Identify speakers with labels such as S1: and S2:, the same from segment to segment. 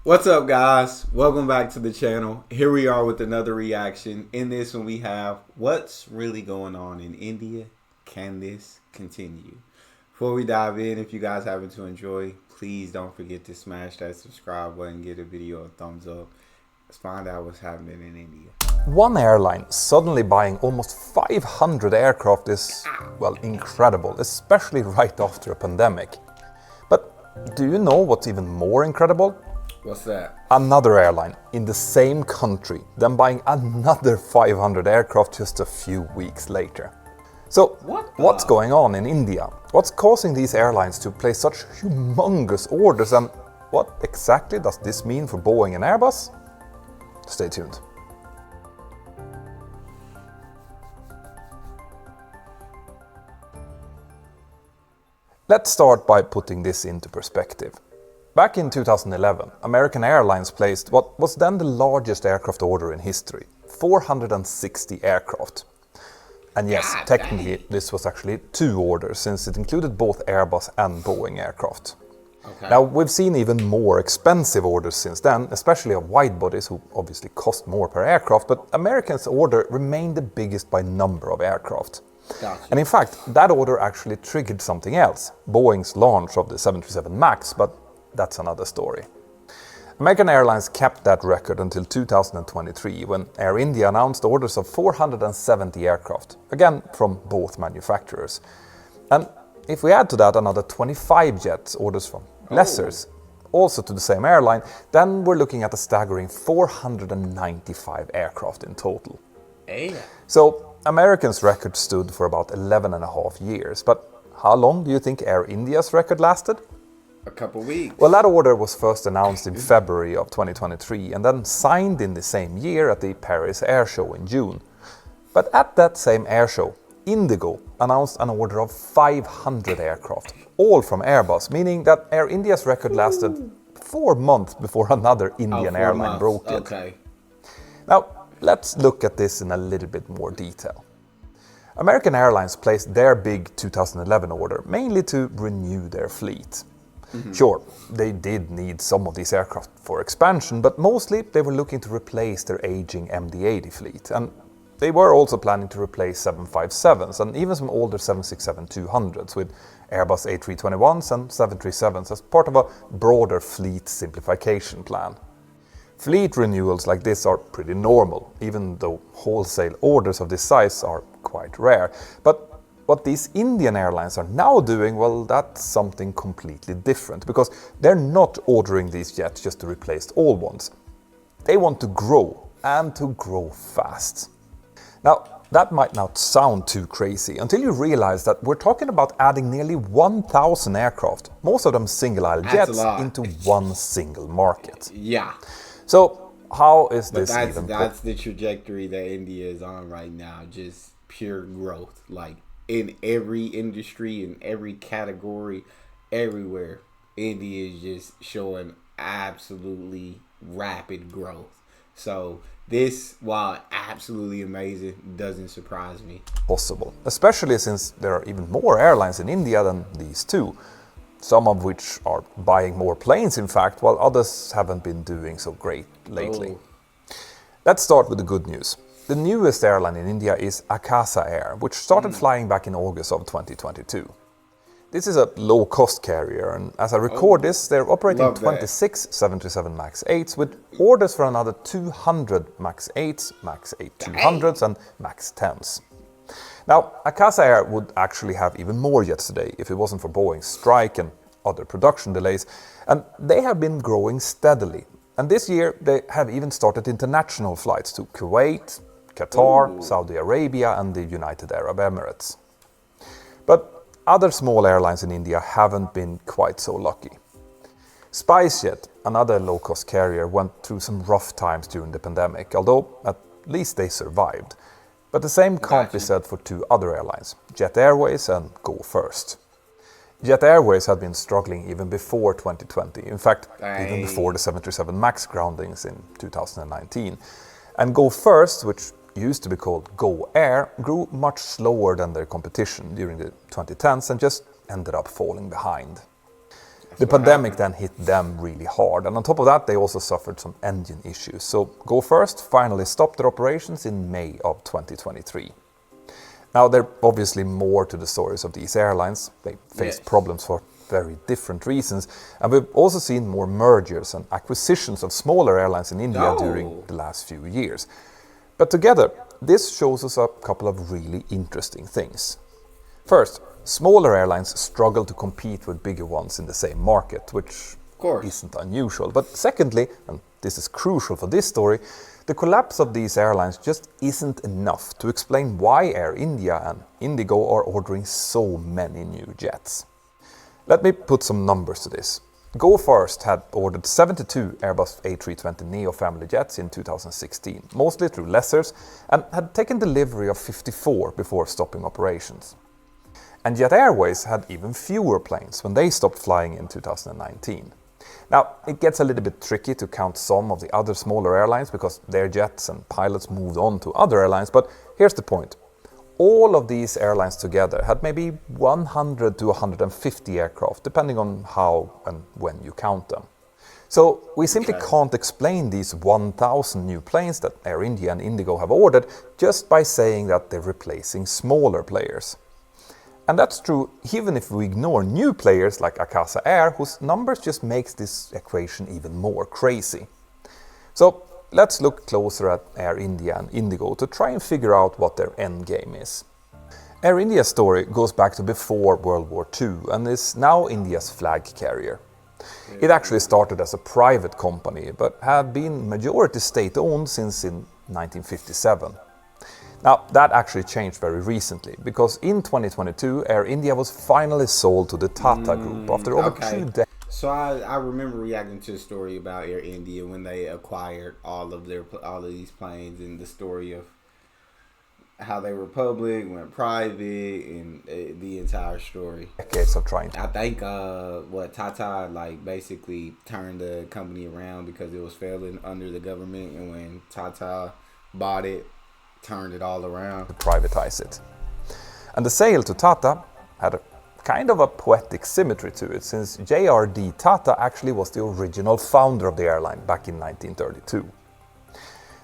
S1: What's up, guys? Welcome back to the channel. Here we are with another reaction. In this one we have what's really going on in India. Can this continue? Before we dive in, if you guys happen to enjoy, please don't forget to smash that subscribe button, give the video a thumbs up. Let's find out what's happening in India.
S2: One airline suddenly buying almost 500 aircraft is, well, incredible, especially right after a pandemic. But do you know what's even more incredible?
S1: What's that?
S2: Another airline in the same country, then buying another 500 aircraft just a few weeks later. So, what's going on in India? What's causing these airlines to place such humongous orders, and what exactly does this mean for Boeing and Airbus? Stay tuned. Let's start by putting this into perspective. Back in 2011, American Airlines placed what was then the largest aircraft order in history, 460 aircraft. And yes, technically this was actually two orders, since it included both Airbus and Boeing aircraft.
S1: Okay.
S2: Now, we've seen even more expensive orders since then, especially of wide-bodies, who obviously cost more per aircraft, but Americans' order remained the biggest by number of aircraft.
S1: Gotcha.
S2: And in fact, that order actually triggered something else, Boeing's launch of the 737 MAX, but that's another story. American Airlines kept that record until 2023, when Air India announced orders of 470 aircraft, again from both manufacturers. And if we add to that another 25 jets, orders from lessors, also to the same airline, then we're looking at a staggering 495 aircraft in total. So Americans' record stood for about 11 and a half years, but how long do you think Air India's record lasted?
S1: A couple weeks.
S2: Well, that order was first announced in February of 2023 and then signed in the same year at the Paris Air Show in June. But at that same air show, Indigo announced an order of 500 aircraft, all from Airbus, meaning that Air India's record lasted 4 months before another Indian airline broke it.
S1: Okay.
S2: Now, let's look at this in a little bit more detail. American Airlines placed their big 2011 order mainly to renew their fleet. Sure, they did need some of these aircraft for expansion, but mostly they were looking to replace their aging MD-80 fleet. And they were also planning to replace 757s and even some older 767-200s with Airbus A321s and 737s as part of a broader fleet simplification plan. Fleet renewals like this are pretty normal, even though wholesale orders of this size are quite rare. But what these Indian airlines are now doing, well, that's something completely different, because they're not ordering these jets just to replace old ones. They want to grow, and to grow fast. Now, that might not sound too crazy until you realize that we're talking about adding nearly 1,000 aircraft, most of them single-aisle jets, into one single market.
S1: Yeah.
S2: So, how is this even
S1: That's the trajectory that India is on right now, just pure growth. Like, in every industry, in every category, everywhere, India is just showing absolutely rapid growth. So this, while absolutely amazing, doesn't surprise me.
S2: Possible, especially since there are even more airlines in India than these two, some of which are buying more planes in fact, while others haven't been doing so great lately. Let's start with the good news. The newest airline in India is Akasa Air, which started flying back in August of 2022. This is a low-cost carrier, and as I record this, they're operating 26 737 MAX 8s with orders for another 200 MAX 8s, MAX 8-200s and MAX 10s. Now, Akasa Air would actually have even more jets today if it wasn't for Boeing's strike and other production delays, and they have been growing steadily. And this year, they have even started international flights to Kuwait, Qatar, Saudi Arabia and the United Arab Emirates. But other small airlines in India haven't been quite so lucky. SpiceJet, another low-cost carrier, went through some rough times during the pandemic, although at least they survived. But the same can't be said for two other airlines, Jet Airways and Go First. Jet Airways had been struggling even before 2020, in fact, even before the 737 MAX groundings in 2019. And Go First, which used to be called Go Air, grew much slower than their competition during the 2010s and just ended up falling behind. The
S1: what
S2: pandemic
S1: happened.
S2: then hit them really hard, and on top of that, they also suffered some engine issues. So Go First finally stopped their operations in May of 2023. Now, there are obviously more to the stories of these airlines. They faced
S1: Yes.
S2: problems for very different reasons, and we've also seen more mergers and acquisitions of smaller airlines in India during
S1: Oh,
S2: the last few years. But together, this shows us a couple of really interesting things. First, smaller airlines struggle to compete with bigger ones in the same market, which
S1: of course.
S2: isn't unusual. But secondly, and this is crucial for this story, the collapse of these airlines just isn't enough to explain why Air India and Indigo are ordering so many new jets. Let me put some numbers to this. Go First had ordered 72 Airbus A320neo family jets in 2016, mostly through lessors, and had taken delivery of 54 before stopping operations. And Jet Airways had even fewer planes when they stopped flying in 2019. Now, it gets a little bit tricky to count some of the other smaller airlines because their jets and pilots moved on to other airlines, but here's the point. All of these airlines together had maybe 100 to 150 aircraft, depending on how and when you count them. So we simply
S1: Okay.
S2: can't explain these 1,000 new planes that Air India and Indigo have ordered just by saying that they're replacing smaller players. And that's true even if we ignore new players like Akasa Air, whose numbers just makes this equation even more crazy. So let's look closer at Air India and Indigo to try and figure out what their end game is. Air India's story goes back to before World War II and is now India's flag carrier. It actually started as a private company but had been majority state-owned since in 1957. Now, that actually changed very recently because in 2022, Air India was finally sold to the Tata Group after over
S1: Okay.
S2: 2 decades.
S1: So I remember reacting to a story about Air India when they acquired all of these planes and the story of how they were public, went private, and the entire story.
S2: Of trying to.
S1: I think what Tata like basically turned the company around because it was failing under the government, and when Tata bought it, turned it all around.
S2: Privatize it. And the sale to Tata had a kind of a poetic symmetry to it, since JRD Tata actually was the original founder of the airline back in 1932.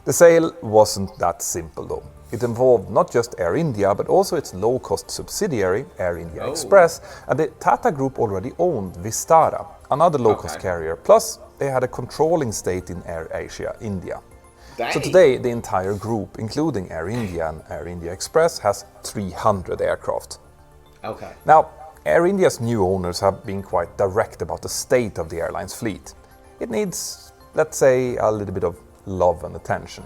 S2: The sale wasn't that simple though. It involved not just Air India, but also its low-cost subsidiary, Air India Express, and the Tata Group already owned Vistara, another low-cost carrier, plus they had a controlling stake in Air Asia India.
S1: Dang.
S2: So today, the entire group, including Air India and Air India Express, has 300 aircraft.
S1: Okay.
S2: Now, Air India's new owners have been quite direct about the state of the airline's fleet. It needs, let's say, a little bit of love and attention.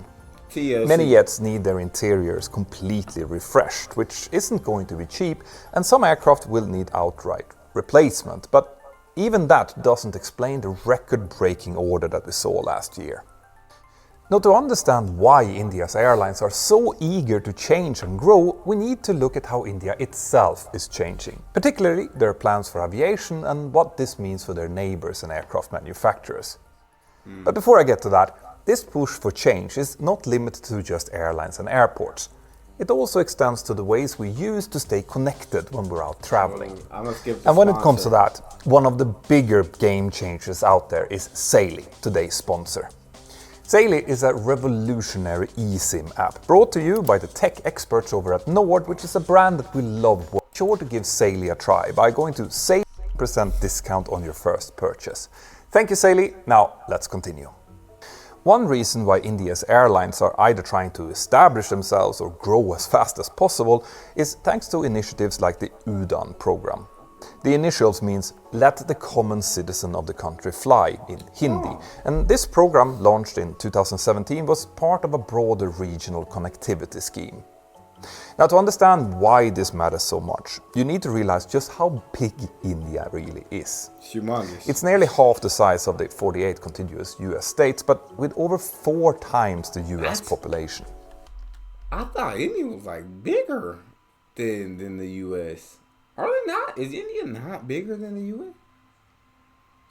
S1: TLC.
S2: Many jets need their interiors completely refreshed, which isn't going to be cheap, and some aircraft will need outright replacement. But even that doesn't explain the record-breaking order that we saw last year. Now, to understand why India's airlines are so eager to change and grow, we need to look at how India itself is changing, particularly their plans for aviation and what this means for their neighbors and aircraft manufacturers. But before I get to that, this push for change is not limited to just airlines and airports. It also extends to the ways we use to stay connected when we're out traveling.
S1: I'm gonna skip the
S2: And when it comes to
S1: sponsor.
S2: that, one of the bigger game changers out there is Saily, today's sponsor. Saily is a revolutionary eSIM app brought to you by the tech experts over at Nord, which is a brand that we love. Be sure to give Saily a try by going to Saily 10% discount on your first purchase. Thank you, Saily. Now, let's continue. One reason why India's airlines are either trying to establish themselves or grow as fast as possible is thanks to initiatives like the UDAN program. The initials means Let the Common Citizen of the Country Fly in Hindi, and this program, launched in 2017, was part of a broader regional connectivity scheme. Now, to understand why this matters so much, you need to realize just how big India really is.
S1: Humongous.
S2: It's nearly half the size of the 48 contiguous US states, but with over 4 times the US
S1: What?
S2: population.
S1: I thought India was like bigger than the US. Are they not? Is India not bigger than the US?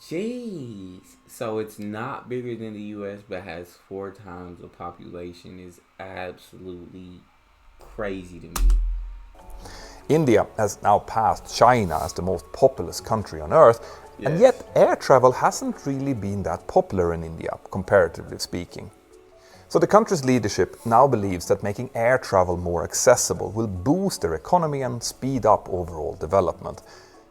S1: Jeez. So it's not bigger than the US but has 4 times the population is absolutely crazy to me.
S2: India has now passed China as the most populous country on Earth, And yet air travel hasn't really been that popular in India, comparatively speaking. So the country's leadership now believes that making air travel more accessible will boost their economy and speed up overall development.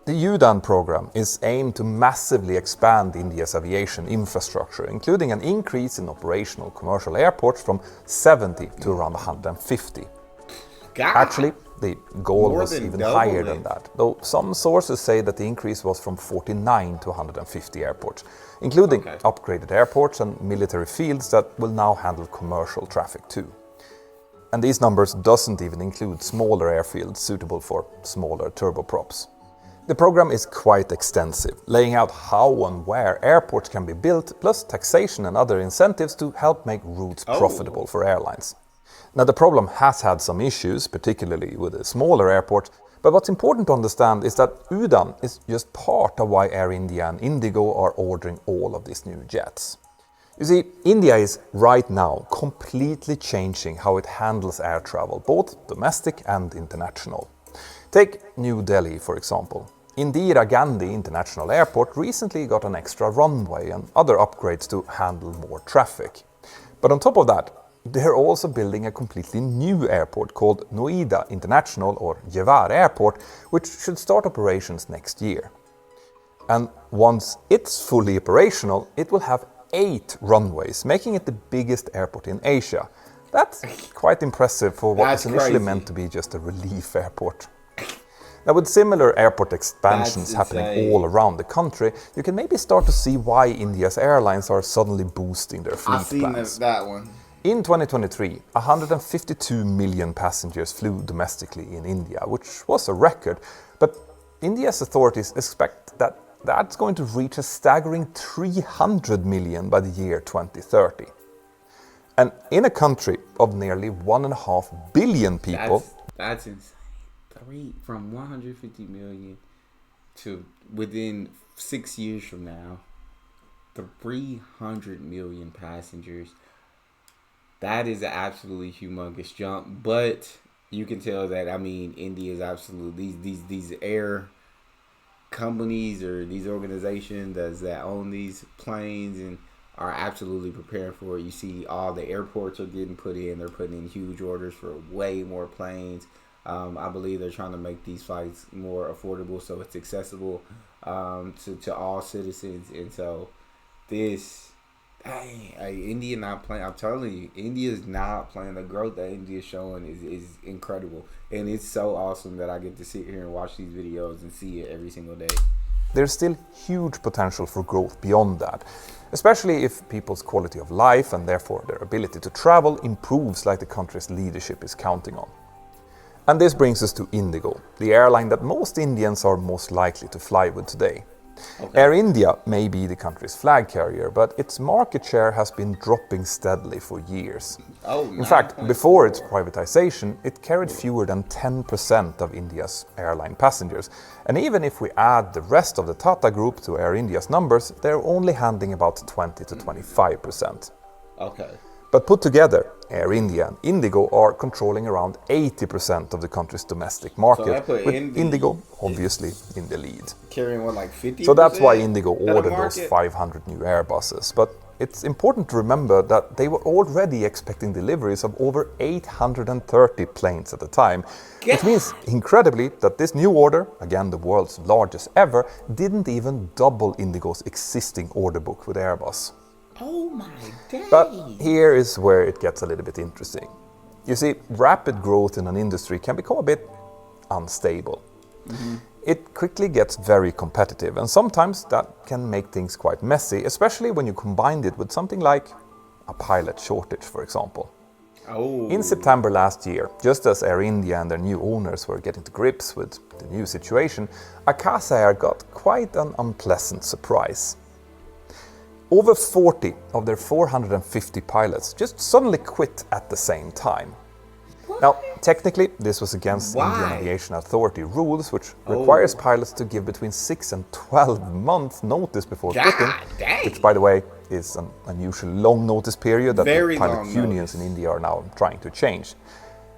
S2: The UDAN program is aimed to massively expand India's aviation infrastructure, including an increase in operational commercial airports from 70 to around 150. Actually, the goal was even higher than that, though some sources say that the increase was from 49 to 150 airports, including upgraded airports and military fields that will now handle commercial traffic too. And these numbers doesn't even include smaller airfields suitable for smaller turboprops. The program is quite extensive, laying out how and where airports can be built, plus taxation and other incentives to help make routes profitable for airlines. Now, the problem has had some issues, particularly with the smaller airports, but what's important to understand is that UDAN is just part of why Air India and Indigo are ordering all of these new jets. You see, India is right now completely changing how it handles air travel, both domestic and international. Take New Delhi, for example. Indira Gandhi International Airport recently got an extra runway and other upgrades to handle more traffic. But on top of that, they're also building a completely new airport called Noida International or Jewar Airport, which should start operations next year. And once it's fully operational, it will have 8 runways, making it the biggest airport in Asia. That's quite impressive for what was initially meant to be just a relief airport. Now, with similar airport expansions happening all around the country, you can maybe start to see why India's airlines are suddenly boosting their fleet plans.
S1: I've seen that one.
S2: In 2023, 152 million passengers flew domestically in India, which was a record, but India's authorities expect that that's going to reach a staggering 300 million by the year 2030. And in a country of nearly 1.5 billion people...
S1: That's insane. From 150 million to within 6 years from now, 300 million passengers. That is an absolutely humongous jump. But you can tell that, I mean, India is absolutely, these air companies or these organizations that own these planes and are absolutely preparing for it. You see all the airports are getting put in. They're putting in huge orders for way more planes. I believe they're trying to make these flights more affordable so it's accessible to all citizens. And so this, India not playing. I'm telling you, India is not playing. The growth that India is showing is incredible. And it's so awesome that I get to sit here and watch these videos and see it every single day.
S2: There's still huge potential for growth beyond that, especially if people's quality of life and therefore their ability to travel improves like the country's leadership is counting on. And this brings us to Indigo, the airline that most Indians are most likely to fly with today. Air India may be the country's flag carrier, but its market share has been dropping steadily for years. In fact, before its privatization, it carried fewer than 10% of India's airline passengers. And even if we add the rest of the Tata Group to Air India's numbers, they're only handling about 20 to 25%. But put together, Air India and Indigo are controlling around 80% of the country's domestic market, with Indigo obviously in the lead.
S1: Carrying what, like 50%?
S2: So that's why Indigo ordered those 500 new Airbuses. But it's important to remember that they were already expecting deliveries of over 830 planes at the time, which means, incredibly, that this new order, again the world's largest ever, didn't even double Indigo's existing order book with Airbus.
S1: Oh my days.
S2: But here is where it gets a little bit interesting. You see, rapid growth in an industry can become a bit unstable. It quickly gets very competitive, and sometimes that can make things quite messy, especially when you combine it with something like a pilot shortage, for example. In September last year, just as Air India and their new owners were getting to grips with the new situation, Akasa Air got quite an unpleasant surprise. Over 40 of their 450 pilots just suddenly quit at the same time. Now, technically, this was against Indian Aviation Authority rules, which requires pilots to give between 6 and 12 months notice before quitting, which, by the way, is an unusually long notice period that the pilot unions in India are now trying to change.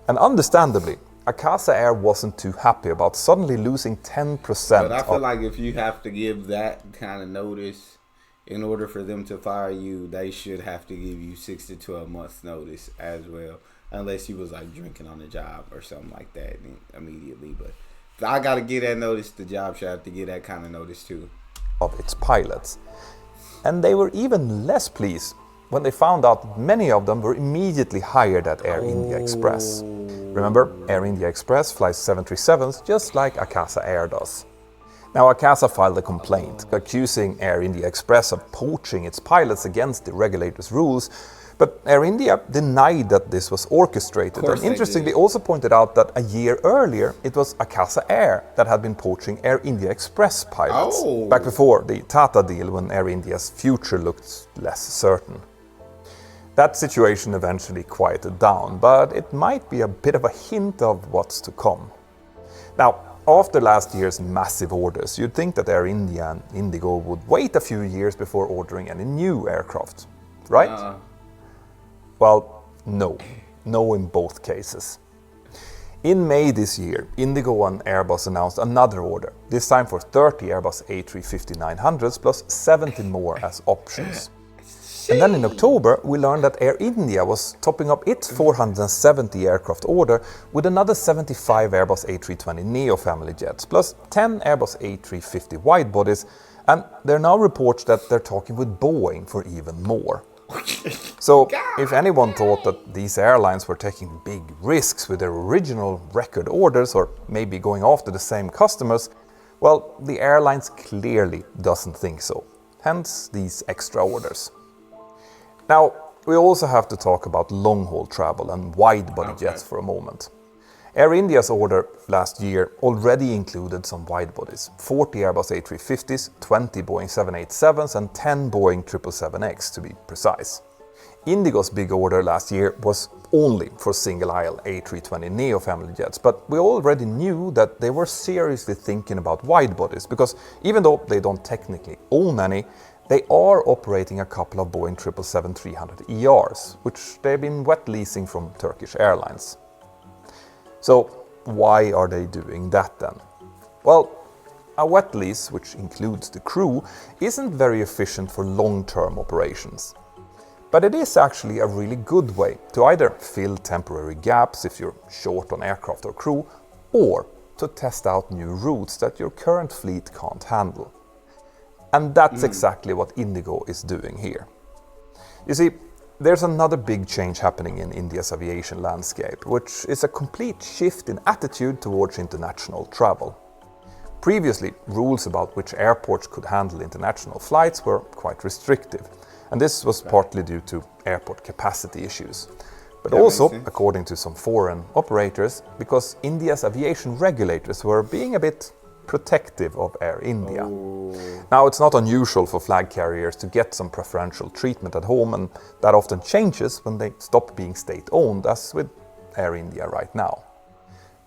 S2: And understandably, Akasa Air wasn't too happy about suddenly losing 10%.
S1: But I feel like if you have to give that kind of notice in order for them to fire you, they should have to give you 6 to 12 months notice as well. Unless you was like drinking on the job or something like that immediately. But if I got to get that notice, the job should have to get that kind of notice too.
S2: Of its pilots. And they were even less pleased when they found out that many of them were immediately hired at Air India Express. Remember, Air India Express flies 737s just like Akasa Air does. Now, Akasa filed a complaint accusing Air India Express of poaching its pilots against the regulator's rules, but Air India denied that this was orchestrated, and interestingly also pointed out that a year earlier it was Akasa Air that had been poaching Air India Express pilots, back before the Tata deal when Air India's future looked less certain. That situation eventually quieted down, but it might be a bit of a hint of what's to come. Now, after last year's massive orders, you'd think that Air India and Indigo would wait a few years before ordering any new aircraft, right? Well, no. No in both cases. In May this year, Indigo and Airbus announced another order, this time for 30 Airbus A350-900s plus 70 more as options. And then in October, we learned that Air India was topping up its 470 aircraft order with another 75 Airbus A320neo family jets, plus 10 Airbus A350 widebodies, and there are now reports that they're talking with Boeing for even more. So, if anyone thought that these airlines were taking big risks with their original record orders, or maybe going after the same customers, well, the airlines clearly doesn't think so. Hence these extra orders. Now, we also have to talk about long-haul travel and wide-body jets for a moment. Air India's order last year already included some wide-bodies, 40 Airbus A350s, 20 Boeing 787s and 10 Boeing 777X to be precise. Indigo's big order last year was only for single-aisle A320neo family jets, but we already knew that they were seriously thinking about wide-bodies because even though they don't technically own any, they are operating a couple of Boeing 777-300ERs, which they've been wet leasing from Turkish Airlines. So why are they doing that then? Well, a wet lease, which includes the crew, isn't very efficient for long-term operations. But it is actually a really good way to either fill temporary gaps if you're short on aircraft or crew, or to test out new routes that your current fleet can't handle. And that's exactly what Indigo is doing here. You see, there's another big change happening in India's aviation landscape, which is a complete shift in attitude towards international travel. Previously, rules about which airports could handle international flights were quite restrictive, and this was partly due to airport capacity issues. But also, according to some foreign operators, because India's aviation regulators were being a bit protective of Air India. Now, it's not unusual for flag carriers to get some preferential treatment at home, and that often changes when they stop being state-owned, as with Air India right now.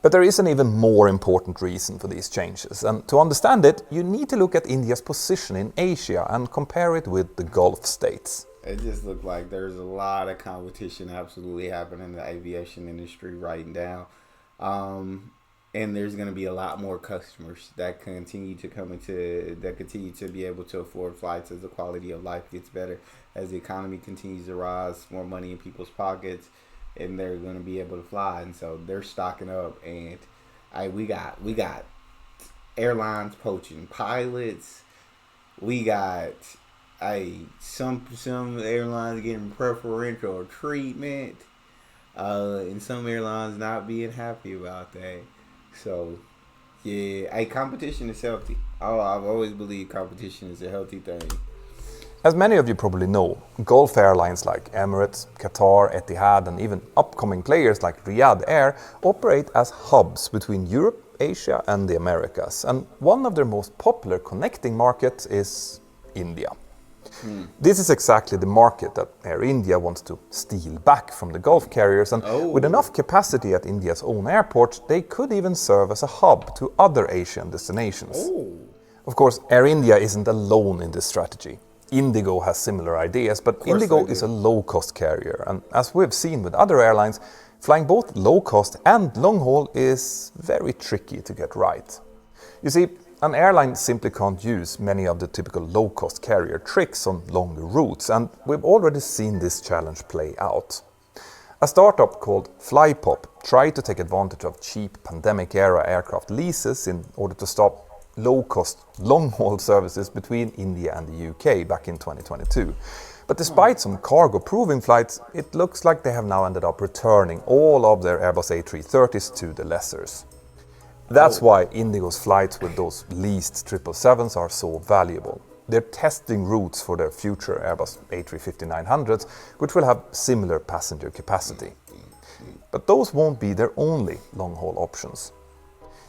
S2: But there is an even more important reason for these changes, and to understand it, you need to look at India's position in Asia and compare it with the Gulf states.
S1: It just looks like there's a lot of competition absolutely happening in the aviation industry right now. And there's going to be a lot more customers that continue to continue to be able to afford flights as the quality of life gets better, as the economy continues to rise, more money in people's pockets, and they're going to be able to fly. And so they're stocking up, and we got airlines poaching pilots. We got some airlines getting preferential treatment, and some airlines not being happy about that. So, yeah, competition is healthy. I've always believed competition is a healthy thing.
S2: As many of you probably know, Gulf airlines like Emirates, Qatar, Etihad, and even upcoming players like Riyadh Air operate as hubs between Europe, Asia, and the Americas. And one of their most popular connecting markets is India. This is exactly the market that Air India wants to steal back from the Gulf carriers, and with enough capacity at India's own airports, they could even serve as a hub to other Asian destinations. Of course, Air India isn't alone in this strategy. Indigo has similar ideas, but
S1: course
S2: Indigo
S1: they
S2: is
S1: do.
S2: a low-cost carrier, and as we've seen with other airlines, flying both low-cost and long-haul is very tricky to get right. You see, an airline simply can't use many of the typical low-cost carrier tricks on longer routes, and we've already seen this challenge play out. A startup called Flypop tried to take advantage of cheap pandemic-era aircraft leases in order to stop low-cost long-haul services between India and the UK back in 2022. But despite some cargo-proving flights, it looks like they have now ended up returning all of their Airbus A330s to the lessors. That's why Indigo's flights with those leased 777s are so valuable. They're testing routes for their future Airbus A350-900s, which will have similar passenger capacity. But those won't be their only long-haul options.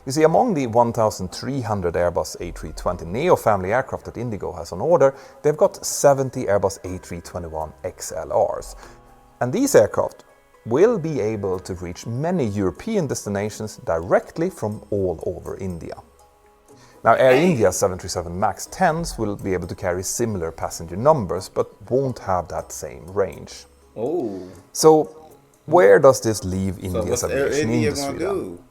S2: You see, among the 1,300 Airbus A320neo family aircraft that Indigo has on order, they've got 70 Airbus A321 XLRs. And these aircraft will be able to reach many European destinations directly from all over India. Now, Air India's 737 MAX 10s will be able to carry similar passenger numbers, but won't have that same range.
S1: Oh.
S2: So, where does this leave
S1: So
S2: India's
S1: what's Air
S2: aviation
S1: India
S2: industry
S1: gonna
S2: then?
S1: do?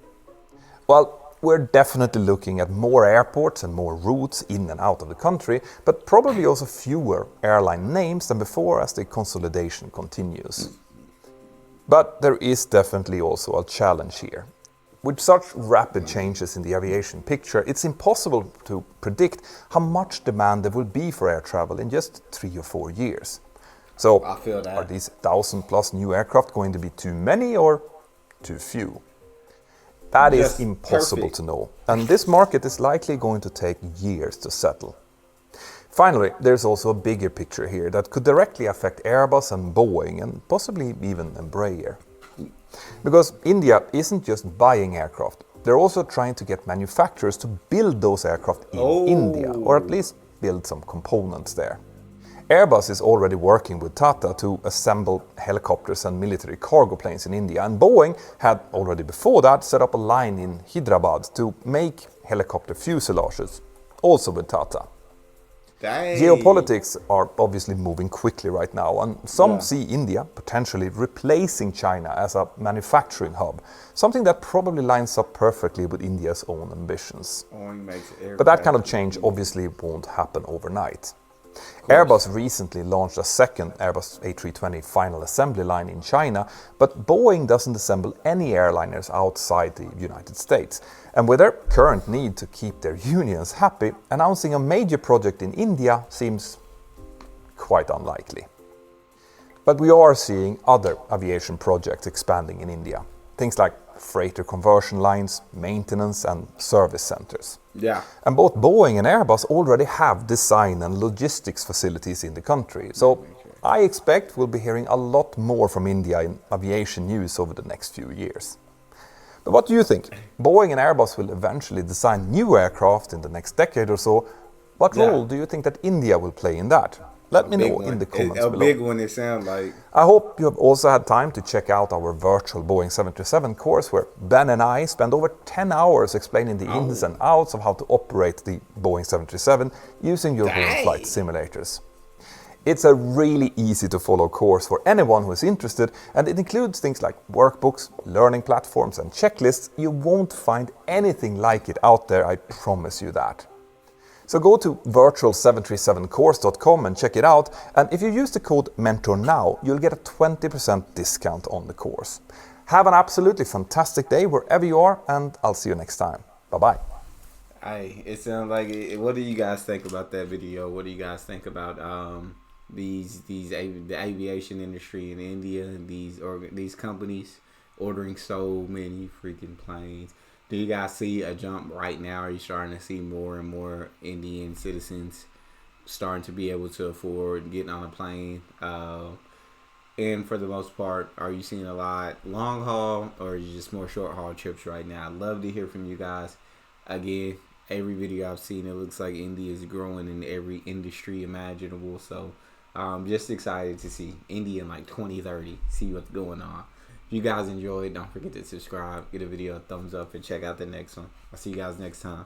S2: Well, we're definitely looking at more airports and more routes in and out of the country, but probably also fewer airline names than before as the consolidation continues. But there is definitely also a challenge here. With such rapid changes in the aviation picture, it's impossible to predict how much demand there will be for air travel in just 3 or 4 years. So,
S1: I feel that.
S2: are these 1,000+ new aircraft going to be too many or too few? That is
S1: Just
S2: impossible
S1: perfect.
S2: to know, and this market is likely going to take years to settle. Finally, there's also a bigger picture here that could directly affect Airbus and Boeing and possibly even Embraer. Because India isn't just buying aircraft, they're also trying to get manufacturers to build those aircraft in India, or at least build some components there. Airbus is already working with Tata to assemble helicopters and military cargo planes in India, and Boeing had already before that set up a line in Hyderabad to make helicopter fuselages, also with Tata.
S1: Dang.
S2: Geopolitics are obviously moving quickly right now, and some see India potentially replacing China as a manufacturing hub, something that probably lines up perfectly with India's own ambitions. But that kind of change obviously won't happen overnight. Airbus recently launched a second Airbus A320 final assembly line in China, but Boeing doesn't assemble any airliners outside the United States. And with their current need to keep their unions happy, announcing a major project in India seems quite unlikely. But we are seeing other aviation projects expanding in India. Things like freighter conversion lines, maintenance and service centers.
S1: Yeah.
S2: And both Boeing and Airbus already have design and logistics facilities in the country. So I expect we'll be hearing a lot more from India in aviation news over the next few years. But what do you think? Boeing and Airbus will eventually design new aircraft in the next decade or so. What role do you think that India will play in that? Let me know in the comments below.
S1: A big one, it sounds like.
S2: I hope you have also had time to check out our virtual Boeing 737 course, where Ben and I spend over 10 hours explaining the ins and outs of how to operate the Boeing 737 using your home flight simulators. It's a really easy to follow course for anyone who is interested, and it includes things like workbooks, learning platforms and checklists. You won't find anything like it out there, I promise you that. So go to virtual737course.com and check it out, and if you use the code MENTORNOW, you'll get a 20% discount on the course. Have an absolutely fantastic day wherever you are, and I'll see you next time. Bye-bye.
S1: Hey, it sounds like it. What do you guys think about that video? What do you guys think about the aviation industry in India and these companies ordering so many freaking planes? Do you guys see a jump right now? Are you starting to see more and more Indian citizens starting to be able to afford getting on a plane? And for the most part, are you seeing a lot long haul or just more short haul trips right now? I'd love to hear from you guys. Again, every video I've seen, it looks like India is growing in every industry imaginable. So I'm just excited to see India in like 2030, see what's going on. If you guys enjoyed, don't forget to subscribe, give the video a thumbs up, and check out the next one. I'll see you guys next time.